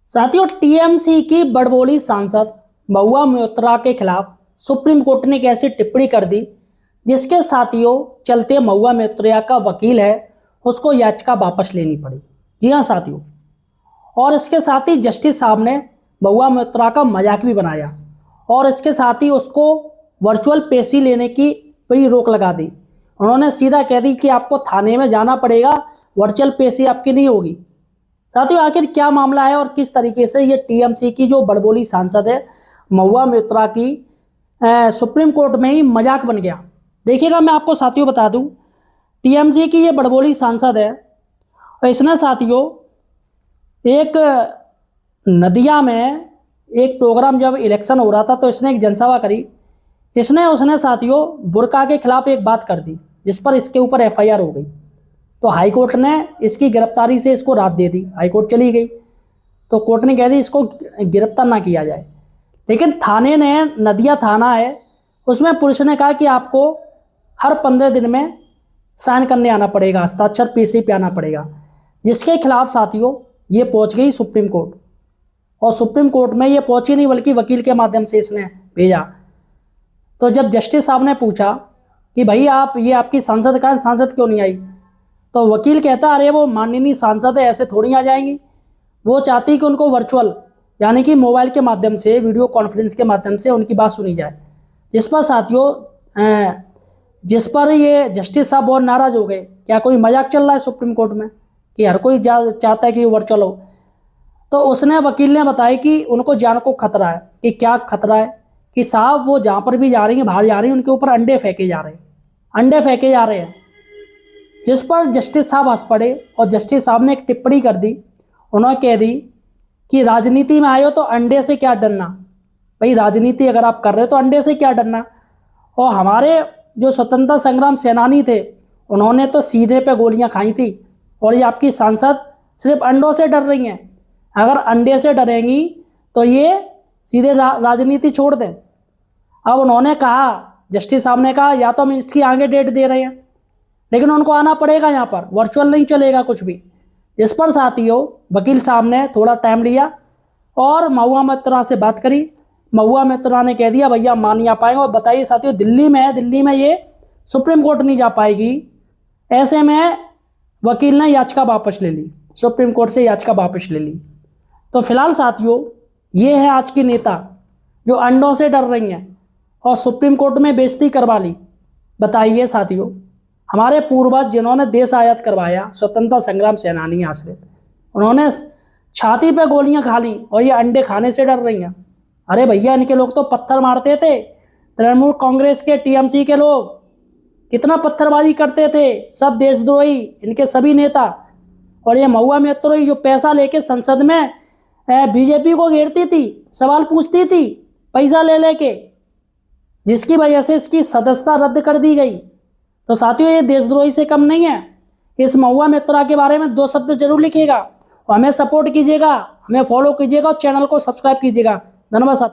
साथियों, टीएमसी की बड़बोली सांसद महुआ मोइत्रा के खिलाफ सुप्रीम कोर्ट ने एक ऐसी टिप्पणी कर दी जिसके साथियों चलते महुआ मोइत्रा का वकील है उसको याचिका वापस लेनी पड़ी। जी हाँ साथियों, और इसके साथ ही जस्टिस साहब ने महुआ मोइत्रा का मजाक भी बनाया और इसके साथ ही उसको वर्चुअल पेशी लेने की बड़ी रोक लगा दी। उन्होंने सीधा कह दी कि आपको थाने में जाना पड़ेगा, वर्चुअल पेशी आपकी नहीं होगी। साथियों, आखिर क्या मामला है और किस तरीके से ये टीएमसी की जो बड़बोली सांसद है महुआ मोइत्रा की सुप्रीम कोर्ट में ही मजाक बन गया। देखिएगा, मैं आपको साथियों बता दूं, टीएमसी की ये बड़बोली सांसद है और इसने साथियों एक नदिया में एक प्रोग्राम जब इलेक्शन हो रहा था तो इसने एक जनसभा करी। उसने साथियों बुर्का के खिलाफ एक बात कर दी जिस पर इसके ऊपर एफआईआर हो गई। तो हाई कोर्ट ने इसकी गिरफ्तारी से इसको राहत दे दी। हाई कोर्ट चली गई तो कोर्ट ने कह दी इसको गिरफ्तार ना किया जाए, लेकिन थाने ने, नदिया थाना है, उसमें पुलिस ने कहा कि आपको हर 15 दिन में साइन करने आना पड़ेगा, हस्ताक्षर पीसी पे आना पड़ेगा, जिसके खिलाफ साथियों ये पहुंच गई सुप्रीम कोर्ट। और सुप्रीम कोर्ट में ये पहुंची नहीं बल्कि वकील के माध्यम से इसने भेजा। तो जब जस्टिस साहब ने पूछा कि भाई आप ये आपकी सांसद कहाँ, सांसद क्यों नहीं आई, तो वकील कहता अरे वो माननीय सांसद है, ऐसे थोड़ी आ जाएंगी। वो चाहती कि उनको वर्चुअल यानी कि मोबाइल के माध्यम से, वीडियो कॉन्फ्रेंस के माध्यम से उनकी बात सुनी जाए। जिस पर साथियों जिस पर ये जस्टिस साहब बहुत नाराज हो गए। क्या कोई मजाक चल रहा है सुप्रीम कोर्ट में कि हर कोई चाहता है कि वर्चुअल हो। तो उसने, वकील ने बताया कि उनको जान को खतरा है। कि क्या खतरा है कि साहब वो जहाँ पर भी जा रही हैं, बाहर जा रही हैं, उनके ऊपर अंडे फेंके जा रहे हैं, अंडे फेंके जा रहे हैं। जिस पर जस्टिस साहब हंस पड़े और जस्टिस साहब ने एक टिप्पणी कर दी। उन्होंने कह दी कि राजनीति में आए हो तो अंडे से क्या डरना, भाई राजनीति अगर आप कर रहे हो तो अंडे से क्या डरना। और हमारे जो स्वतंत्रता संग्राम सेनानी थे उन्होंने तो सीधे पे गोलियां खाई थी, और ये आपकी सांसद सिर्फ अंडों से डर रही हैं। अगर अंडे से डरेंगी तो ये सीधे राजनीति छोड़ दें। अब उन्होंने कहा, जस्टिस साहब ने कहा या तो हम इसकी आगे डेट दे रहे हैं, लेकिन उनको आना पड़ेगा, यहाँ पर वर्चुअल नहीं चलेगा कुछ भी। इस पर साथियों वकील साहब ने थोड़ा टाइम लिया और महुआ मोइत्रा से बात करी। महुआ मोइत्रा ने कह दिया भैया मान नहीं आ पाएंगे। और बताइए साथियों, दिल्ली में है, दिल्ली में ये सुप्रीम कोर्ट नहीं जा पाएगी। ऐसे में वकील ने याचिका वापस ले ली, सुप्रीम कोर्ट से याचिका वापस ले ली। तो फिलहाल साथियों ये है आज की नेता जो अंडों से डर रही हैं और सुप्रीम कोर्ट में बेइज्जती करवा ली। बताइए साथियों, हमारे पूर्वज जिन्होंने देश आजाद करवाया, स्वतंत्रता संग्राम सेनानी आश्रित, उन्होंने छाती पे गोलियां खा ली और ये अंडे खाने से डर रही हैं। अरे भैया, इनके लोग तो पत्थर मारते थे, तृणमूल कांग्रेस के, टीएमसी के लोग कितना पत्थरबाजी करते थे, सब देशद्रोही इनके सभी नेता। और ये महुआ मोइत्रा जो पैसा लेके संसद में बीजेपी को घेरती थी, सवाल पूछती थी पैसा ले लेके, जिसकी वजह से इसकी सदस्यता रद्द कर दी गई। तो साथियों ये देशद्रोही से कम नहीं है। इस महुआ मोइत्रा के बारे में 2 शब्द जरूर लिखिएगा और हमें सपोर्ट कीजिएगा, हमें फॉलो कीजिएगा और चैनल को सब्सक्राइब कीजिएगा। धन्यवाद साथियों।